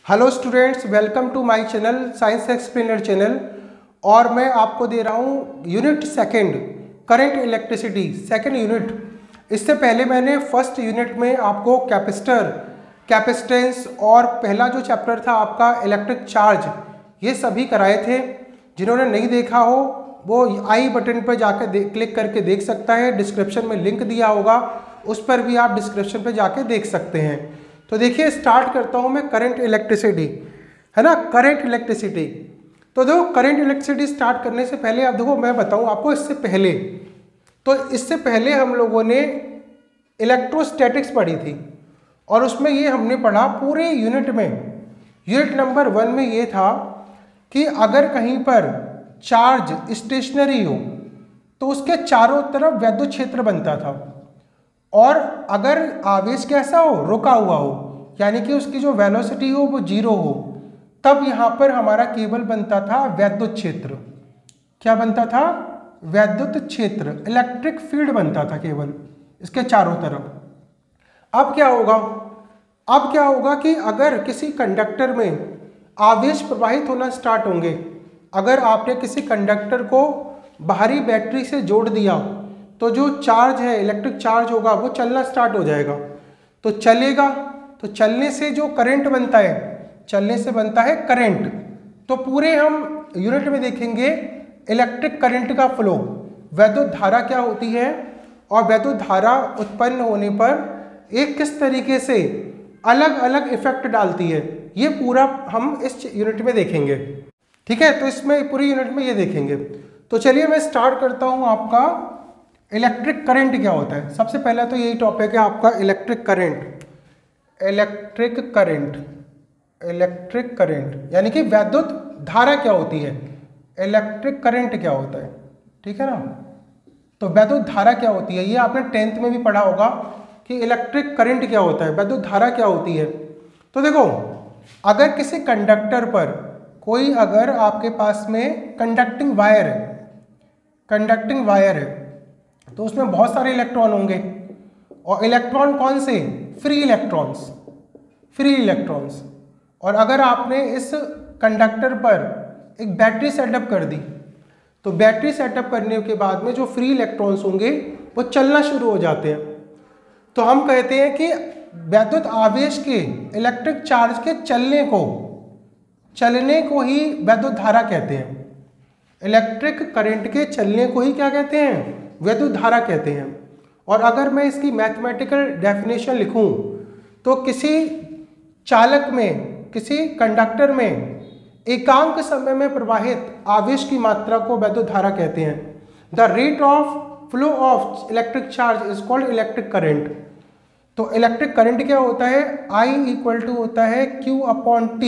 Hello students, welcome to my channel science explainer channel. और मैं आपको दे रहा हूँ unit second current electricity second unit. इससे पहले मैंने फर्स्ट यूनिट में आपको कैपेसिटर, कैपेसिटेंस और पहला जो चैप्टर था आपका इलेक्ट्रिक चार्ज, ये सभी कराए थे। जिन्होंने नहीं देखा हो वो आई बटन पर जाकर क्लिक करके देख सकता है। डिस्क्रिप्शन में लिंक दिया होगा, उस पर भी आप डिस्क्रिप्शन पर जाके देख सकते हैं। तो देखिए, स्टार्ट करता हूं मैं करंट इलेक्ट्रिसिटी, है ना, करंट इलेक्ट्रिसिटी। तो देखो, करंट इलेक्ट्रिसिटी स्टार्ट करने से पहले आप देखो, मैं बताऊं आपको इससे पहले हम लोगों ने इलेक्ट्रोस्टैटिक्स पढ़ी थी और उसमें ये हमने पढ़ा पूरे यूनिट में। यूनिट नंबर 1 में ये था कि अगर कहीं पर चार्ज स्टेशनरी हो तो उसके चारों तरफ वैद्युत क्षेत्र बनता था, और अगर आवेश कैसा हो, रुका हुआ हो, यानी कि उसकी जो वेलोसिटी हो वो जीरो हो, तब यहाँ पर हमारा केवल बनता था वैद्युत क्षेत्र। क्या बनता था? वैद्युत क्षेत्र, इलेक्ट्रिक फील्ड बनता था केवल इसके चारों तरफ। अब क्या होगा कि अगर किसी कंडक्टर में आवेश प्रवाहित होना स्टार्ट होंगे, अगर आपने किसी कंडक्टर को बाहरी बैटरी से जोड़ दिया तो जो चार्ज है, इलेक्ट्रिक चार्ज होगा, वो चलना स्टार्ट हो जाएगा। तो चलेगा, तो चलने से जो करंट बनता है, चलने से बनता है करंट। तो पूरे हम यूनिट में देखेंगे इलेक्ट्रिक करंट का फ्लो, वैद्युत धारा क्या होती है और वैद्युत धारा उत्पन्न होने पर एक किस तरीके से अलग अलग इफेक्ट डालती है, ये पूरा हम इस यूनिट में देखेंगे। ठीक है, तो इसमें पूरी यूनिट में ये देखेंगे। तो चलिए मैं स्टार्ट करता हूँ आपका इलेक्ट्रिक करंट क्या होता है। सबसे पहला तो यही टॉपिक है आपका इलेक्ट्रिक करंट। इलेक्ट्रिक करंट यानी कि वैद्युत धारा क्या होती है, इलेक्ट्रिक करंट क्या होता है। ठीक है ना, तो वैद्युत धारा क्या होती है, ये आपने 10th में भी पढ़ा होगा कि इलेक्ट्रिक करंट क्या होता है, वैद्युत धारा क्या होती है। तो देखो, अगर किसी कंडक्टर पर कोई, अगर आपके पास में कंडक्टिंग वायर है तो उसमें बहुत सारे इलेक्ट्रॉन होंगे, और इलेक्ट्रॉन कौन से? Free electrons. और अगर आपने इस कंडक्टर पर एक बैटरी सेटअप कर दी, तो बैटरी सेटअप करने के बाद में जो फ्री इलेक्ट्रॉन्स होंगे वो चलना शुरू हो जाते हैं। तो हम कहते हैं कि वैद्युत आवेश के, इलेक्ट्रिक चार्ज के चलने को ही वैद्युत धारा कहते हैं। इलेक्ट्रिक करंट के चलने को ही क्या कहते हैं? वैद्युत धारा कहते हैं। और अगर मैं इसकी मैथमेटिकल डेफिनेशन लिखूं तो किसी चालक में, किसी कंडक्टर में एकांक समय में प्रवाहित आवेश की मात्रा को वैद्युत धारा कहते हैं। The rate of flow of electric charge is called electric current. तो इलेक्ट्रिक करंट क्या होता है? I इक्वल टू होता है Q/T।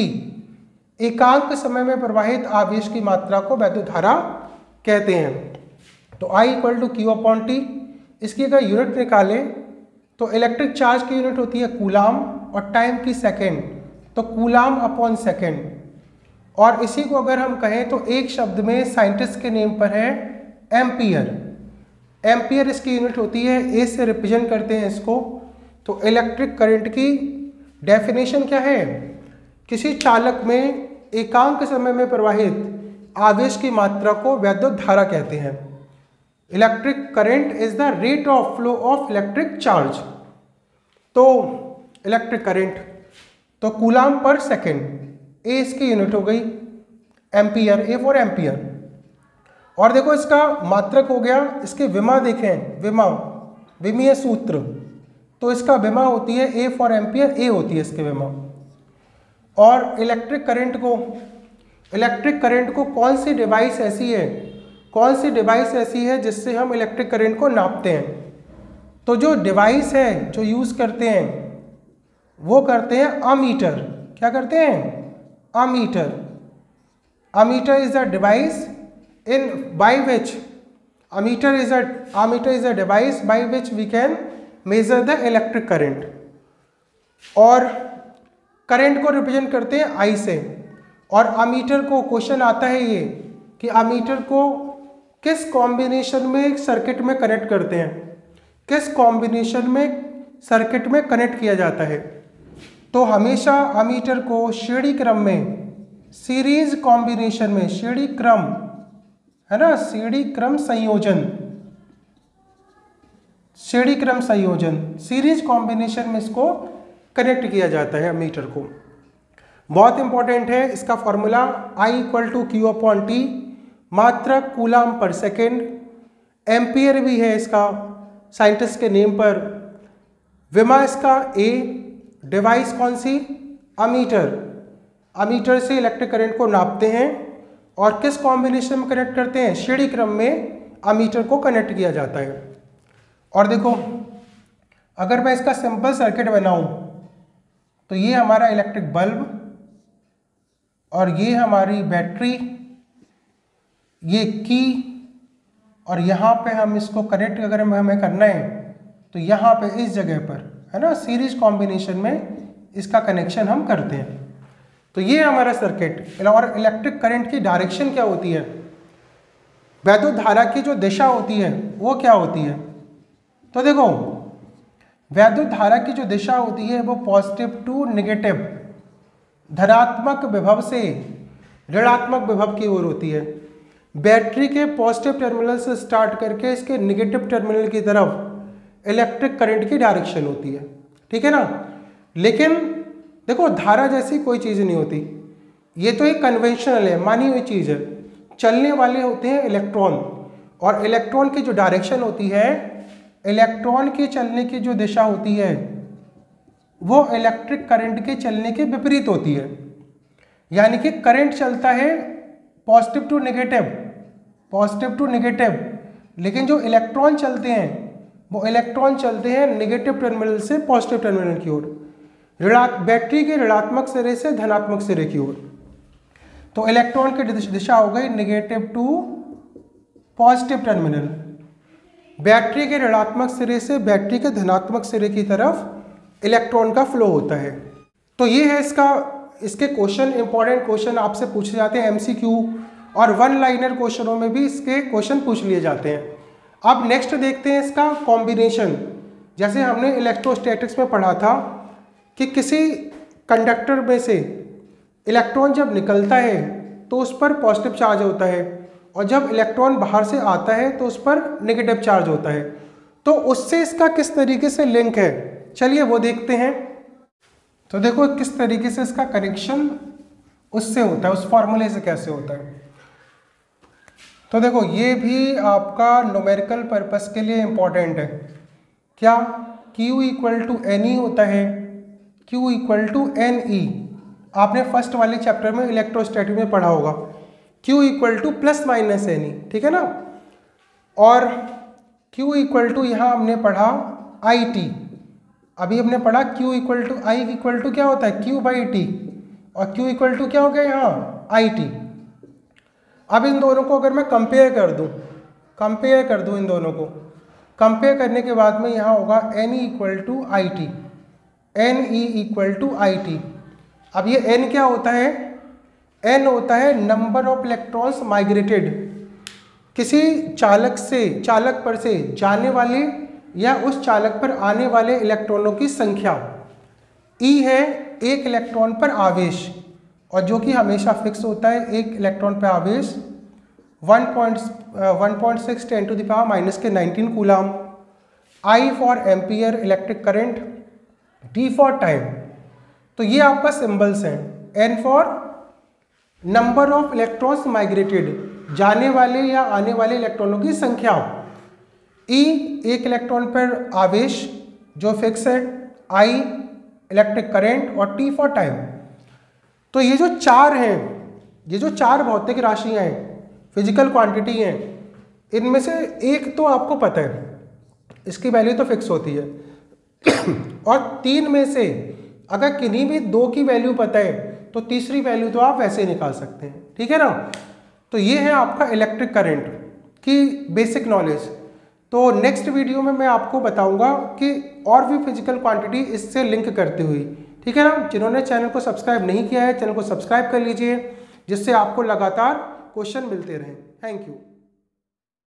एकांक समय में प्रवाहित आवेश की मात्रा को वैद्युत धारा कहते हैं। तो I इक्वल टू Q/T। इसकी अगर यूनिट निकालें तो इलेक्ट्रिक चार्ज की यूनिट होती है कूलाम और टाइम की सेकेंड, तो कूलाम/सेकेंड। और इसी को अगर हम कहें तो एक शब्द में साइंटिस्ट के नेम पर है एम्पियर इसकी यूनिट होती है, ए से रिप्रेजेंट करते हैं इसको। तो इलेक्ट्रिक करंट की डेफिनेशन क्या है? किसी चालक में एकांक समय में प्रवाहित आवेश की मात्रा को वैद्युत धारा कहते हैं। Electric current is the rate of flow of electric charge. तो इलेक्ट्रिक करंट, तो कूलाम पर सेकेंड, ए इसकी यूनिट हो गई, एम्पियर, ए फॉर एम्पियर। और देखो, इसका मात्रक हो गया, इसके विमा देखें, विमीय सूत्र, तो इसका विमा होती है ए फॉर एम्पियर, ए होती है इसके विमा। और इलेक्ट्रिक करंट को कौन सी डिवाइस ऐसी है जिससे हम इलेक्ट्रिक करंट को नापते हैं? तो जो डिवाइस है जो यूज़ करते हैं वो करते हैं अमीटर। क्या करते हैं? Ammeter is a device by which we can measure the electric current. और करंट को रिप्रेजेंट करते हैं I से। और अमीटर को, क्वेश्चन आता है ये कि अमीटर को किस कॉम्बिनेशन में सर्किट में कनेक्ट करते हैं, किस कॉम्बिनेशन में सर्किट में कनेक्ट किया जाता है? तो हमेशा अमीटर को श्रेणी क्रम में, सीरीज कॉम्बिनेशन में, श्रेणी क्रम है ना, श्रेणी क्रम संयोजन, श्रेणी क्रम संयोजन, सीरीज कॉम्बिनेशन में इसको कनेक्ट किया जाता है अमीटर को। बहुत इंपॉर्टेंट है इसका फॉर्मूला, I = Q/T, मात्रक कूलाम पर सेकेंड, एम्पियर भी है इसका साइंटिस्ट के नेम पर, विमा इसका A, डिवाइस कौन सी, अमीटर, अमीटर से इलेक्ट्रिक करंट को नापते हैं और किस कॉम्बिनेशन में कनेक्ट करते हैं, श्रेणी क्रम में अमीटर को कनेक्ट किया जाता है। और देखो अगर मैं इसका सिंपल सर्किट बनाऊं तो ये हमारा इलेक्ट्रिक बल्ब और ये हमारी बैटरी, ये की, और यहाँ पे हम इसको कनेक्ट अगर हमें करना है तो यहाँ पे इस जगह पर है ना, सीरीज कॉम्बिनेशन में इसका कनेक्शन हम करते हैं। तो ये हमारा सर्किट। और इलेक्ट्रिक करंट की डायरेक्शन क्या होती है, वैद्युत धारा की जो दिशा होती है वो क्या होती है। तो देखो वैद्युत धारा की जो दिशा होती है वो पॉजिटिव टू नेगेटिव, धनात्मक विभव से ऋणात्मक विभव की ओर होती है। बैटरी के पॉजिटिव टर्मिनल से स्टार्ट करके इसके नेगेटिव टर्मिनल की तरफ इलेक्ट्रिक करंट की डायरेक्शन होती है, ठीक है ना। लेकिन देखो धारा जैसी कोई चीज़ नहीं होती, ये तो एक कन्वेंशनल है, मानी हुई चीज़ है। चलने वाले होते हैं इलेक्ट्रॉन, और इलेक्ट्रॉन की जो डायरेक्शन होती है, इलेक्ट्रॉन के चलने की जो दिशा होती है वो इलेक्ट्रिक करंट के चलने के विपरीत होती है। यानी कि करंट चलता है positive to negative, positive to negative, लेकिन जो इलेक्ट्रॉन चलते हैं वो इलेक्ट्रॉन चलते हैं नेगेटिव टर्मिनल से पॉजिटिव टर्मिनल की ओर, बैटरी के ऋणात्मक सिरे से धनात्मक सिरे की ओर। तो इलेक्ट्रॉन की दिशा हो गई negative to positive terminal, battery के ऋणात्मक सिरे से बैटरी के धनात्मक सिरे की तरफ इलेक्ट्रॉन का फ्लो होता है। तो ये है इसके क्वेश्चन, इंपॉर्टेंट क्वेश्चन आपसे पूछे जाते हैं MCQ, और वन लाइनर क्वेश्चनों में भी इसके क्वेश्चन पूछ लिए जाते हैं। अब नेक्स्ट देखते हैं इसका कॉम्बिनेशन। जैसे हमने इलेक्ट्रोस्टैटिक्स में पढ़ा था कि किसी कंडक्टर में से इलेक्ट्रॉन जब निकलता है तो उस पर पॉजिटिव चार्ज होता है, और जब इलेक्ट्रॉन बाहर से आता है तो उस पर नेगेटिव चार्ज होता है। तो उससे इसका किस तरीके से लिंक है, चलिए वो देखते हैं। तो देखो किस तरीके से इसका कनेक्शन उससे होता है, उस फॉर्मूले से कैसे होता है। तो देखो ये भी आपका न्यूमेरिकल पर्पस के लिए इम्पॉर्टेंट है। क्या, Q = NE होता है, Q = NE, आपने फर्स्ट वाले चैप्टर में इलेक्ट्रोस्टैटिक में पढ़ा होगा। Q = ±NE, ठीक है ना। और Q यहाँ हमने पढ़ा IT, अभी हमने पढ़ा Q I क्या होता है, Q/T, और Q क्या हो गया यहाँ, IT। अब इन दोनों को अगर मैं कंपेयर कर दूं इन दोनों को, कंपेयर करने के बाद में यहाँ होगा NE = IT, NE = IT। अब ये N क्या होता है, N होता है नंबर ऑफ इलेक्ट्रॉन्स माइग्रेटेड, किसी चालक पर से जाने वाले या उस चालक पर आने वाले इलेक्ट्रॉनों की संख्या। E है एक इलेक्ट्रॉन पर आवेश, और जो कि हमेशा फिक्स होता है, एक इलेक्ट्रॉन पर आवेश 1.6 × 10⁻⁻19 coulomb. I for ampere electric current, D for time. तो ये आपका सिंबल्स हैं। N for number of electrons migrated, जाने वाले या आने वाले इलेक्ट्रॉनों की संख्या। E एक इलेक्ट्रॉन पर आवेश जो फिक्स है, I इलेक्ट्रिक करंट, और T फॉर टाइम। तो ये जो चार हैं, ये जो चार भौतिक राशियां हैं, फिजिकल क्वांटिटी हैं, इनमें से एक तो आपको पता है, इसकी वैल्यू तो फिक्स होती है, और तीन में से अगर किन्हीं भी दो की वैल्यू पता है तो तीसरी वैल्यू तो आप वैसे ही निकाल सकते हैं, ठीक है ना। तो ये है आपका इलेक्ट्रिक करंट की बेसिक नॉलेज। तो नेक्स्ट वीडियो में मैं आपको बताऊंगा कि और भी फिजिकल क्वांटिटी इससे लिंक करती हुई, ठीक है ना। जिन्होंने चैनल को सब्सक्राइब नहीं किया है, चैनल को सब्सक्राइब कर लीजिए, जिससे आपको लगातार क्वेश्चन मिलते रहें। Thank you.